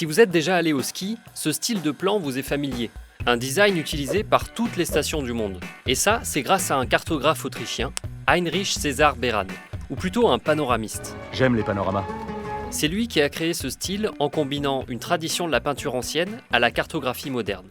Si vous êtes déjà allé au ski, ce style de plan vous est familier. Un design utilisé par toutes les stations du monde. Et ça, c'est grâce à un cartographe autrichien, Heinrich Cäsar Beran, ou plutôt un panoramiste. J'aime les panoramas. C'est lui qui a créé ce style en combinant une tradition de la peinture ancienne à la cartographie moderne.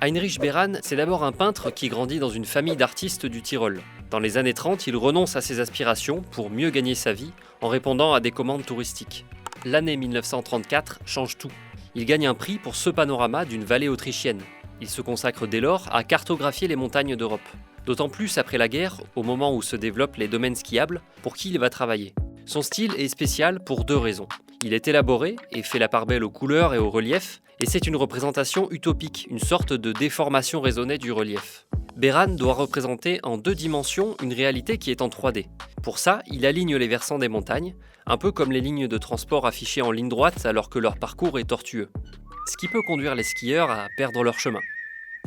Heinrich Beran, c'est d'abord un peintre qui grandit dans une famille d'artistes du Tyrol. Dans les années 30, il renonce à ses aspirations pour mieux gagner sa vie en répondant à des commandes touristiques. L'année 1934 change tout. Il gagne un prix pour ce panorama d'une vallée autrichienne. Il se consacre dès lors à cartographier les montagnes d'Europe. D'autant plus après la guerre, au moment où se développent les domaines skiables, pour qui il va travailler. Son style est spécial pour deux raisons. Il est élaboré et fait la part belle aux couleurs et au relief, et c'est une représentation utopique, une sorte de déformation raisonnée du relief. Beran doit représenter en deux dimensions une réalité qui est en 3D. Pour ça, il aligne les versants des montagnes, un peu comme les lignes de transport affichées en ligne droite alors que leur parcours est tortueux. Ce qui peut conduire les skieurs à perdre leur chemin.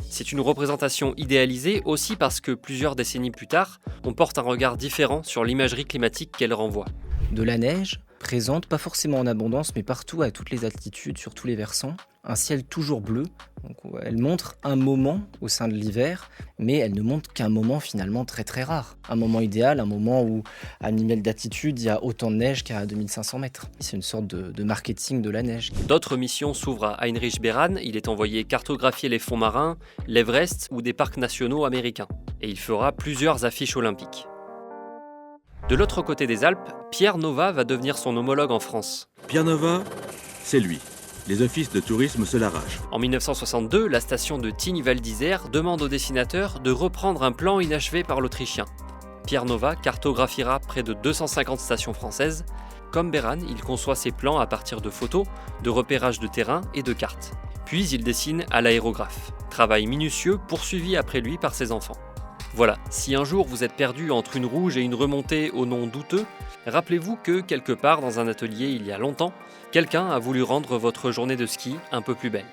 C'est une représentation idéalisée aussi parce que plusieurs décennies plus tard, on porte un regard différent sur l'imagerie climatique qu'elle renvoie. De la neige, présente, pas forcément en abondance, mais partout à toutes les altitudes, sur tous les versants. Un ciel toujours bleu. Donc, elle montre un moment au sein de l'hiver, mais elle ne montre qu'un moment finalement très très rare. Un moment idéal, un moment où à 1000 mètres d'altitude, il y a autant de neige qu'à 2500 mètres. C'est une sorte de marketing de la neige. D'autres missions s'ouvrent à Heinrich Beran. Il est envoyé cartographier les fonds marins, l'Everest ou des parcs nationaux américains. Et il fera plusieurs affiches olympiques. De l'autre côté des Alpes, Pierre Nova va devenir son homologue en France. Pierre Nova, c'est lui. Les offices de tourisme se l'arrachent. En 1962, la station de Tignes-Val d'Isère demande au dessinateur de reprendre un plan inachevé par l'Autrichien. Pierre Nova cartographiera près de 250 stations françaises. Comme Beran, il conçoit ses plans à partir de photos, de repérages de terrain et de cartes. Puis il dessine à l'aérographe. Travail minutieux poursuivi après lui par ses enfants. Voilà, si un jour vous êtes perdu entre une rouge et une remontée au nom douteux, rappelez-vous que quelque part dans un atelier il y a longtemps, quelqu'un a voulu rendre votre journée de ski un peu plus belle.